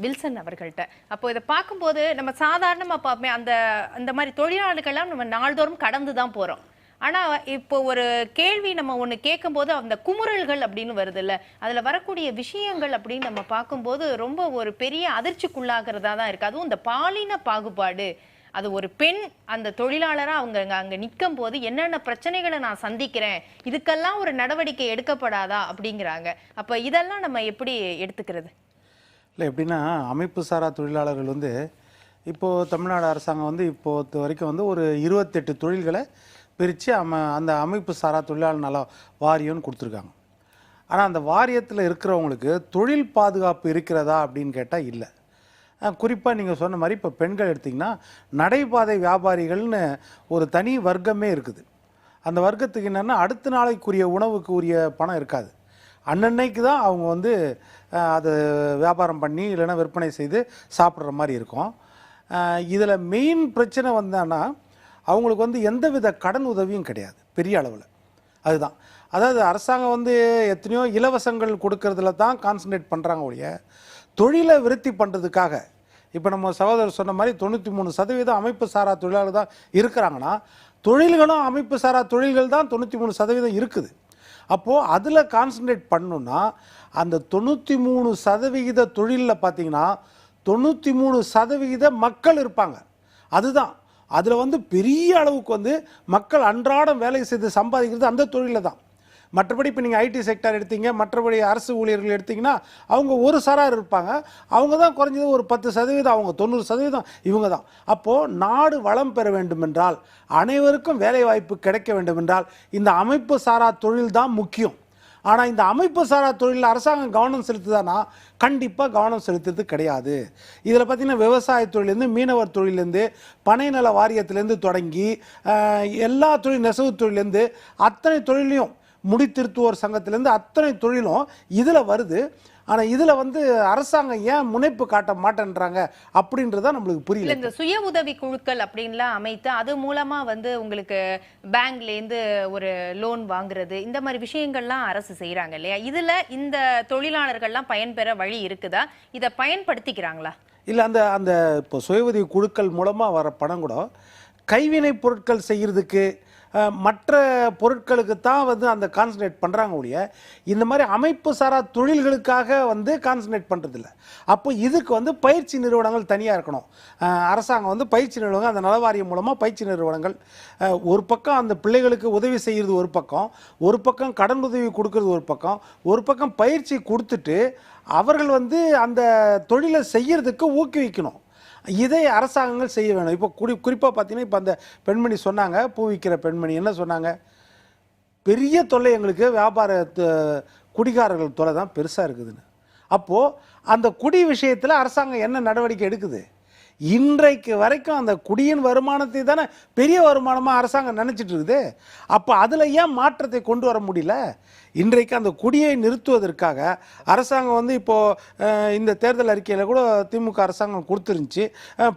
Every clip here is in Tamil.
வில்சன் அவர்கள்ட்ட. அப்போ இத பார்க்கும்போது நம்ம சாதாரணமா பார்ப்போமே, அந்த அந்த மாரி தொழிலாளர்கள்லாம் நம்ம நாள்தோறும் கடந்து தான் போறோம். ஆனா, இப்போ ஒரு கேள்வி நம்ம ஒண்ணு கேட்கும்போது, அந்த குமுறல்கள் அப்படின்னு வருதுல்ல, அதுல வரக்கூடிய விஷயங்கள் அப்படின்னு நம்ம பார்க்கும்போது, ரொம்ப ஒரு பெரிய அதிர்ச்சிக்குள்ளாகிறதா தான் இருக்கு. அதுவும் இந்த பாலின பாகுபாடு. அது ஒரு பெண் அந்த தொழிலாளரா அவங்க அங்க நிக்கும்போது, என்னென்ன பிரச்சனைகள நான் சந்திக்கிறேன், இதுக்கெல்லாம் ஒரு நடவடிக்கை எடுக்கப்படாதா அப்படிங்கிறாங்க. அப்ப இதெல்லாம் நம்ம எப்படி எடுத்துக்கிறது? இல்லை எப்படின்னா அமைப்பு சாரா தொழிலாளர்கள் வந்து இப்போது தமிழ்நாடு அரசாங்கம் வந்து இப்போது வரைக்கும் வந்து ஒரு 28 தொழில்களை பிரித்து அந்த அமைப்பு சாரா தொழிலாளர் நல வாரியம்னு கொடுத்துருக்காங்க. ஆனால் அந்த வாரியத்தில் இருக்கிறவங்களுக்கு தொழில் பாதுகாப்பு இருக்கிறதா அப்படின்னு கேட்டால் இல்லை. குறிப்பாக நீங்கள் சொன்ன மாதிரி இப்போ பெண்கள் எடுத்திங்கன்னா நடைபாதை வியாபாரிகள்னு ஒரு தனி வர்க்கமே இருக்குது. அந்த வர்க்கத்துக்கு என்னென்னா அடுத்த நாளைக்குரிய உணவுக்கு உரிய பணம் இருக்காது. அன்னன்னைக்கு தான் அவங்க வந்து அதை வியாபாரம் பண்ணி இல்லைன்னா விற்பனை செய்து சாப்பிட்ற மாதிரி இருக்கும். இதில் மெயின் பிரச்சனை வந்தான்னா அவங்களுக்கு வந்து எந்தவித கடன் உதவியும் கிடையாது பெரிய அளவில். அதுதான், அதாவது அரசாங்கம் வந்து எத்தனையோ இலவசங்கள் கொடுக்கறதுல தான் கான்சன்ட்ரேட் பண்ணுறாங்க ஒழிய தொழிலை விருத்தி பண்ணுறதுக்காக. இப்போ நம்ம சகோதரர் சொன்ன மாதிரி 93% அமைப்பு சாரா தொழிலாளர் தான் இருக்கிறாங்கன்னா, தொழில்களும் அமைப்பு சாரா தொழில்கள் தான் 93% இருக்குது. அப்போது அதில் கான்சன்ட்ரேட் பண்ணணுன்னா அந்த 93% தொழிலில் பார்த்திங்கன்னா 93% மக்கள் இருப்பாங்க. அதுதான் அதில் வந்து பெரிய அளவுக்கு வந்து மக்கள் அன்றாடம் வேலை செய்து சம்பாதிக்கிறது அந்த தொழிலில் தான். மற்றபடி இப்போ நீங்கள் ஐடி செக்டார் எடுத்தீங்க, மற்றபடி அரசு ஊழியர்கள் எடுத்திங்கன்னா அவங்க ஒரு சாரார் இருப்பாங்க. அவங்க தான் குறைஞ்சது ஒரு 10%, அவங்க 90% இவங்க தான். அப்போது நாடு வளம் பெற வேண்டுமென்றால், அனைவருக்கும் வேலைவாய்ப்பு கிடைக்க வேண்டுமென்றால் இந்த அமைப்பு சாரா தொழில் தான் முக்கியம். ஆனால் இந்த அமைப்பு சாரா தொழிலில் அரசாங்கம் கவனம் செலுத்துதானா? கண்டிப்பாக கவனம் செலுத்துறது கிடையாது. இதில் பார்த்திங்கன்னா விவசாய தொழிலேருந்து மீனவர் தொழிலேருந்து பனைநல வாரியத்திலேருந்து தொடங்கி எல்லா தொழில் நெசவு தொழிலேருந்து அத்தனை தொழிலையும் முடித்திருத்துவோர் சங்கத்திலேருந்து அத்தனை தொழிலும் இதில் வருது. ஆனால் இதில் வந்து அரசாங்கம் ஏன் முனைப்பு காட்ட மாட்டேன்றாங்க அப்படின்றத நம்மளுக்கு புரியல. இந்த சுய உதவி குழுக்கள் அப்படின்லாம் அமைத்து அது மூலமா வந்து உங்களுக்கு பேங்க்லேருந்து ஒரு லோன் வாங்குறது, இந்த மாதிரி விஷயங்கள்லாம் அரசு செய்கிறாங்க இல்லையா? இதில் இந்த தொழிலாளர்கள்லாம் பயன்பெற வழி இருக்குதா? இதை பயன்படுத்திக்கிறாங்களா? இல்லை, அந்த அந்த இப்போ சுய உதவி குழுக்கள் மூலமாக வர பணம் கூட கைவினை பொருட்கள் செய்கிறதுக்கு மற்ற பொருட்களுக்கு தான் வந்து அந்த கான்சன்ட்ரேட் பண்ணுறாங்க ஒழிய இந்த மாதிரி அமைப்பு சாரா தொழில்களுக்காக வந்து கான்சன்ட்ரேட் பண்ணுறதில்ல. அப்போ இதுக்கு வந்து பயிற்சி நிறுவனங்கள் தனியாக இருக்கணும். அரசாங்கம் வந்து பயிற்சி நிறுவனங்கள், அந்த நலவாரியம் மூலமாக பயிற்சி நிறுவனங்கள் ஒரு பக்கம் அந்த பிள்ளைகளுக்கு உதவி செய்கிறது ஒரு பக்கம் கடன் உதவி கொடுக்கறது ஒரு பக்கம் பயிற்சி கொடுத்துட்டு அவர்கள் வந்து அந்த தொழிலை செய்கிறதுக்கு ஊக்குவிக்கணும். இதை அரசாங்கங்கள் செய்ய வேணும். இப்போ குறிப்பாக பார்த்தீங்கன்னா இப்போ அந்த பெண்மணி சொன்னாங்க, பூ விற்கிற பெண்மணி என்ன சொன்னாங்க, பெரிய தொல்லை எங்களுக்கு வியாபார குடிகாரர்கள் தொலை தான் பெருசாக இருக்குதுன்னு. அப்போது அந்த குடி விஷயத்தில் அரசாங்கம் என்ன நடவடிக்கை எடுக்குது? இன்றைக்கு வரைக்கும் அந்த குடியின் வருமானத்தை தானே பெரிய வருமானமாக அரசாங்கம் நினச்சிட்டு இருக்குது. அப்போ அதில் ஏன் மாற்றத்தை கொண்டு வர முடியல? இன்றைக்கு அந்த குடியை நிறுத்துவதற்காக அரசாங்கம் வந்து இப்போது இந்த தேர்தல் அறிக்கையில் கூட திமுக அரசாங்கம் கொடுத்துருந்துச்சு,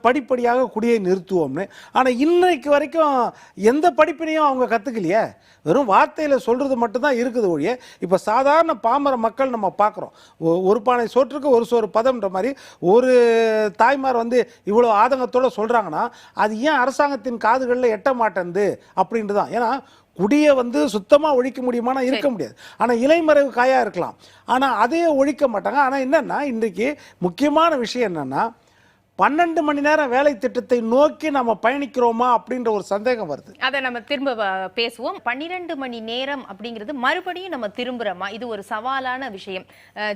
படிப்படியாக குடியை நிறுத்துவோம்னு. ஆனால் இன்றைக்கு வரைக்கும் எந்த படிப்பினையும் அவங்க கற்றுக்கலையே, வெறும் வார்த்தையில் சொல்கிறது மட்டும்தான் இருக்குது ஒழிய இப்போ சாதாரண பாமர மக்கள் நம்ம பார்க்குறோம். ஒரு பானை சோற்றுக்கு ஒரு சோறு பதம்ன்ற மாதிரி ஒரு தாய்மார் வந்து இவ்வளோ ஆதங்கத்தோடு சொல்கிறாங்கன்னா அது ஏன் அரசாங்கத்தின் காதுகளில் எட்ட மாட்டேங்குது அப்படின்ட்டு தான். ஏன்னா குடியை வந்து சுத்தமாக ஒழிக்க முடியுமானா இருக்க முடியாது. ஆனால் இலைமறைவு காயாக இருக்கலாம், ஆனால் அதையே ஒழிக்க மாட்டாங்க. ஆனால் என்னென்னா இன்றைக்கு முக்கியமான விஷயம் என்னென்னா 12 மணி நேரம் வேலை திட்டத்தை நோக்கி நம்ம பயணிக்கிறோமா அப்படின்ற ஒரு சந்தேகம் வருது. அதை நம்ம திரும்ப பேசுவோம். 12 மணி நேரம் அப்படிங்கிறது மறுபடியும் நம்ம திரும்புறோமா? இது ஒரு சவாலான விஷயம்.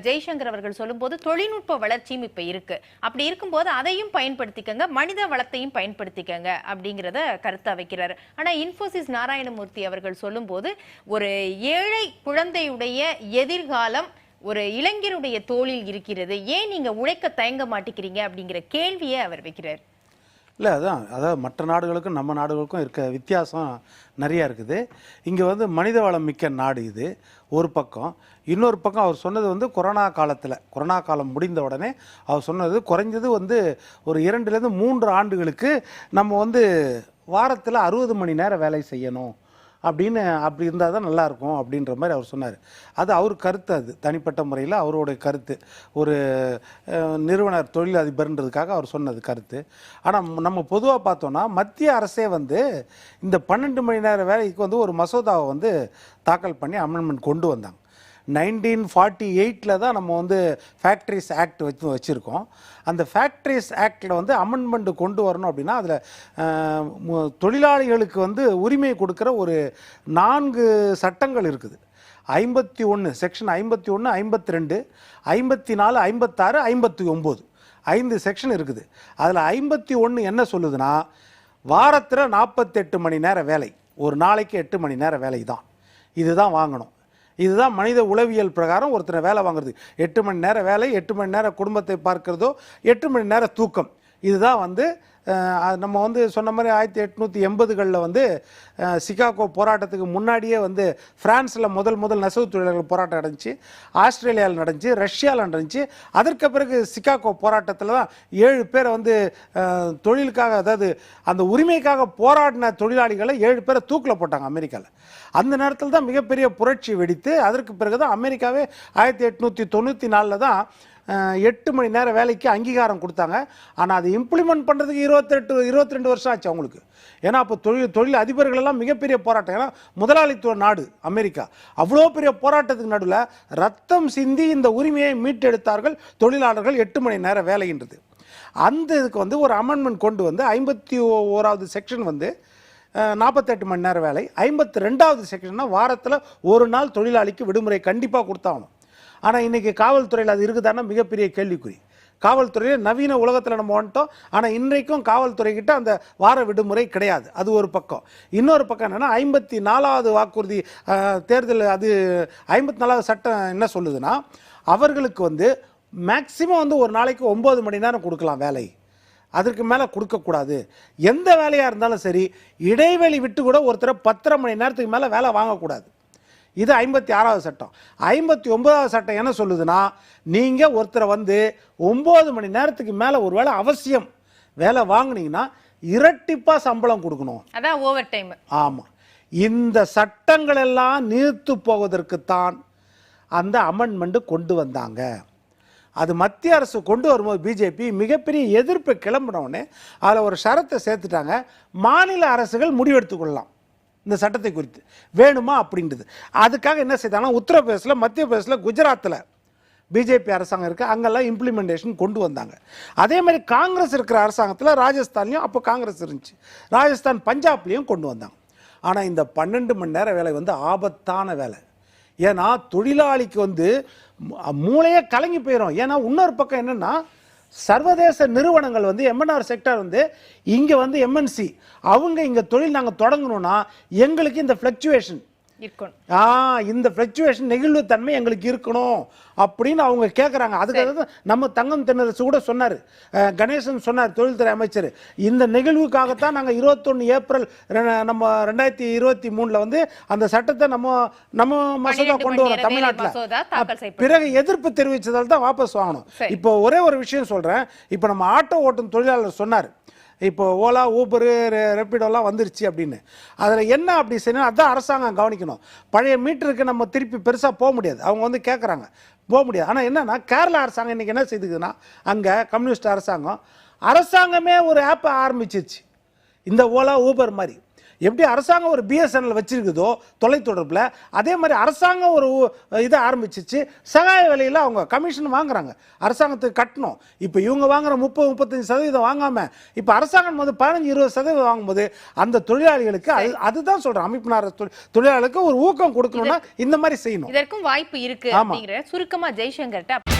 ஜெய்சங்கர் அவர்கள் சொல்லும்போது தொழில்நுட்ப வளர்ச்சியும் இப்ப இருக்கு. அப்படி இருக்கும்போது அதையும் பயன்படுத்திக்கங்க, மனித வளத்தையும் பயன்படுத்திக்கங்க அப்படிங்கிறத கருத்தா வைக்கிறாரு. ஆனா இன்ஃபோசிஸ் நாராயணமூர்த்தி அவர்கள் சொல்லும்போது ஒரு ஏழை குழந்தையுடைய எதிர்காலம் ஒரு இளைஞருடைய தோளில் இருக்கிறது, ஏன் நீங்க உழைக்க தயங்க மாட்டேங்கிறீங்க அப்படிங்கிற கேள்வியை அவர் வைக்கிறார். இல்லை, அதாவது மற்ற நாடுகளுக்கும் நம்ம நாடுகளுக்கும் இருக்க வித்தியாசம் நிறையா இருக்குது. இங்கே வந்து மனித வளம் மிக்க நாடு இது ஒரு பக்கம். இன்னொரு பக்கம் அவர் சொன்னது வந்து கொரோனா காலம் முடிந்த உடனே அவர் சொன்னது குறைஞ்சது வந்து ஒரு 2 to 3 ஆண்டுகளுக்கு நம்ம வந்து வாரத்தில் 60 மணி நேரம் வேலை செய்யணும் அப்படி இருந்தால் தான் நல்லாயிருக்கும் அப்படின்ற மாதிரி அவர் சொன்னார். அது அவர் கருத்து, அது தனிப்பட்ட முறையில் அவருடைய கருத்து, ஒரு நிறுவனர் தொழில் அதிபர்ன்றதுக்காக அவர் சொன்னது கருத்து. ஆனால் நம்ம பொதுவாக பார்த்தோன்னா மத்திய அரசே வந்து இந்த 12 மணி நேர வேலைக்கு வந்து ஒரு மசோதாவை வந்து தாக்கல் பண்ணி அமெண்ட்மெண்ட் கொண்டு வந்தாங்க. 1948 தான் நம்ம வந்து ஃபேக்ட்ரிஸ் ஆக்ட் வச்சுருக்கோம். அந்த ஃபேக்ட்ரிஸ் ஆக்டில் வந்து அமெண்ட்மெண்ட் கொண்டு வரணும் அப்படின்னா அதில் தொழிலாளிகளுக்கு வந்து உரிமை கொடுக்குற ஒரு 4 சட்டங்கள் இருக்குது. 51 செக்ஷன் 51, 52, 54, 56, 59 5 செக்ஷன் இருக்குது. அதில் 51 என்ன சொல்லுதுன்னா, வாரத்தில் 48 மணி நேர வேலை, ஒரு நாளைக்கு 8 மணி நேர வேலை தான், இதுதான் வாங்கணும். இதுதான் மனித உளவியல் பிரகாரம் ஒருத்தரை வேலை வாங்குறது. 8 மணி நேர வேலை, 8 மணி நேரம் குடும்பத்தை பார்க்கிறதோ, 8 மணி நேரம் தூக்கம். இதுதான் வந்து நம்ம வந்து சொன்ன மாதிரி 1880களில் வந்து சிகாகோ போராட்டத்துக்கு முன்னாடியே வந்து ஃப்ரான்ஸில் முதல் நெசவு தொழிலாளர்கள் போராட்டம் நடந்துச்சு, ஆஸ்திரேலியாவில் நடந்துச்சு, ரஷ்யாவில் நடந்துச்சு. அதற்கு பிறகு சிகாகோ போராட்டத்தில் தான் 7 பேரை வந்து தொழிலுக்காக, அதாவது அந்த உரிமைக்காக போராடின தொழிலாளிகளை 7 பேரை தூக்கில் போட்டாங்க அமெரிக்காவில். அந்த நேரத்தில் தான் மிகப்பெரிய புரட்சி வெடித்து அதற்கு பிறகு தான் அமெரிக்காவே 1894 தான் 8 மணி நேர வேலைக்கு அங்கீகாரம் கொடுத்தாங்க. ஆனால் அதை இம்ப்ளிமெண்ட் பண்ணுறதுக்கு 22 வருஷம் ஆச்சு அவங்களுக்கு. ஏன்னா அப்போ தொழில் அதிபர்களெல்லாம் மிகப்பெரிய போராட்டம். ஏன்னா முதலாளித்துவ நாடு அமெரிக்கா. அவ்வளோ பெரிய போராட்டத்துக்கு நடுவில் ரத்தம் சிந்தி இந்த உரிமையை மீட்டெடுத்தார்கள் தொழிலாளர்கள். 8 மணி நேர வேலைன்றது அந்த இதுக்கு வந்து ஒரு அமெண்ட்மெண்ட் கொண்டு வந்து 51வது செக்ஷன் வந்து 48 மணி நேர வேலை, 52வது செக்ஷன்னா வாரத்தில் ஒரு நாள் தொழிலாளிக்கு விடுமுறை கண்டிப்பாக கொடுத்தாகணும். ஆனால் இன்றைக்கி காவல்துறையில் அது இருக்குதானா மிகப்பெரிய கேள்விக்குறி. காவல்துறையில் நவீன உலகத்தில் நம்ம வந்துட்டோம். ஆனால் இன்றைக்கும் காவல்துறைக்கிட்ட அந்த வார விடுமுறை கிடையாது. அது ஒரு பக்கம். இன்னொரு பக்கம் என்னென்னா 54வது வாக்குறுதி தேர்தல், அது 54வது சட்டம் என்ன சொல்லுதுன்னா, அவர்களுக்கு வந்து மேக்சிமம் வந்து ஒரு நாளைக்கு 9 மணி நேரம் கொடுக்கலாம் வேலை, அதற்கு மேலே கொடுக்கக்கூடாது. எந்த வேலையாக இருந்தாலும் சரி, இடைவெளி விட்டு கூட ஒருத்தரை 10.5 மணி நேரத்துக்கு மேலே வேலை வாங்கக்கூடாது. இது 56வது சட்டம். 59வது சட்டம் என்ன சொல்லுதுன்னா, நீங்கள் ஒருத்தரை வந்து 9 மணி நேரத்துக்கு மேலே ஒரு வேலை அவசியம் வேலை வாங்கினீங்கன்னா இரட்டிப்பாக சம்பளம் கொடுக்கணும். அதான் ஓவர் டைம். ஆமாம். இந்த சட்டங்கள் எல்லாம் நீர்த்து போவதற்குத்தான் அந்த அமெண்ட்மெண்ட் கொண்டு வந்தாங்க. அது மத்திய அரசு கொண்டு வரும்போது பிஜேபி மிகப்பெரிய எதிர்ப்பை கிளம்பினோடனே அதில் ஒரு ஷரத்தை சேர்த்துட்டாங்க, மாநில அரசுகள் முடிவெடுத்துக்கொள்ளலாம் இந்த சட்டத்தை குறித்து வேணுமா அப்படின்றது. அதுக்காக என்ன செய்தாங்கன்னா, உத்தரப்பிரதேசில், மத்திய பிரதேசில், குஜராத்தில் பிஜேபி அரசாங்கம் இருக்குது, அங்கெல்லாம் இம்ப்ளிமெண்டேஷன் கொண்டு வந்தாங்க. அதே மாதிரி காங்கிரஸ் இருக்கிற அரசாங்கத்தில் ராஜஸ்தான்லையும் அப்போ காங்கிரஸ் இருந்துச்சு, ராஜஸ்தான் பஞ்சாப்லேயும் கொண்டு வந்தாங்க. ஆனால் இந்த 12 மணி நேர வேலை வந்து ஆபத்தான வேலை. ஏன்னா தொழிலாளிக்கு வந்து மூளையே கலங்கி போயிடும். ஏன்னா இன்னொரு பக்கம் என்னென்னா, சர்வதேச நிறுவனங்கள் வந்து எம்என்ஆர் செக்டர் வந்து இங்கே வந்து எம்என்சி அவங்க இங்கே தொழில் நாங்கள் தொடங்கணும்னா எங்களுக்கு இந்த ஃப்ளக்சுவேஷன் இருக்கணும், இந்த ஃப்ளக்சுவேஷன் நெகிழ்வு தன்மை எங்களுக்கு இருக்கணும் அப்படின்னு அவங்க கேட்குறாங்க. அதுக்காக நம்ம தங்கம் தென்னரசு கூட சொன்னார், கணேசன் சொன்னார், தொழில்துறை அமைச்சர், இந்த நிகழ்வுக்காகத்தான் நாங்கள் 21 ஏப்ரல் நம்ம 2023 வந்து அந்த சட்டத்தை நம்ம மசோதா கொண்டு வரோம் தமிழ்நாட்டில். பிறகு எதிர்ப்பு தெரிவித்ததால் தான் வாபஸ் வாங்கணும். இப்போ ஒரே ஒரு விஷயம் சொல்கிறேன். இப்போ நம்ம ஆட்டோ ஓட்டும் தொழிலாளர் சொன்னார், இப்போ ஓலா, ஊபரு, ரெப்பிடோலாம் வந்துருச்சு அப்படின்னு. அதில் என்ன அப்படி செய்யணும், அதுதான் அரசாங்கம் கவனிக்கணும். பழைய மீட்டருக்கு நம்ம திருப்பி பெருசாக போக முடியாது, அவங்க வந்து கேட்குறாங்க, போக முடியாது. ஆனால் என்னென்னா, கேரளா அரசாங்கம் இன்றைக்கி என்ன செய்துக்குதுன்னா, அங்கே கம்யூனிஸ்ட் அரசாங்கமே ஒரு ஆப்பை ஆரம்பிச்சிருச்சு, இந்த ஓலா ஊபர் மாதிரி. எப்படி அரசாங்கம் ஒரு பிஎஸ்என்எல் வச்சிருக்குதோ தொலைத்தொடர்பில், அதே மாதிரி அரசாங்கம் ஒரு இதை ஆரம்பிச்சிச்சு. சகாய விலையில் அவங்க கமிஷன் வாங்குறாங்க, அரசாங்கத்துக்கு கட்டணும். இப்போ இவங்க வாங்குற 30-35% வாங்காமல் இப்போ அரசாங்கம் வந்து 15-20% வாங்கும்போது அந்த தொழிலாளிகளுக்கு அதுதான் சொல்கிறேன், அமைப்பினார் தொழிலாளர்களுக்கு ஒரு ஊக்கம் கொடுக்கணும்னா இந்த மாதிரி செய்யணும். இதற்கும் வாய்ப்பு இருக்கு அப்படிங்கிற சுருக்கமாக ஜெய்சங்கர்கிட்ட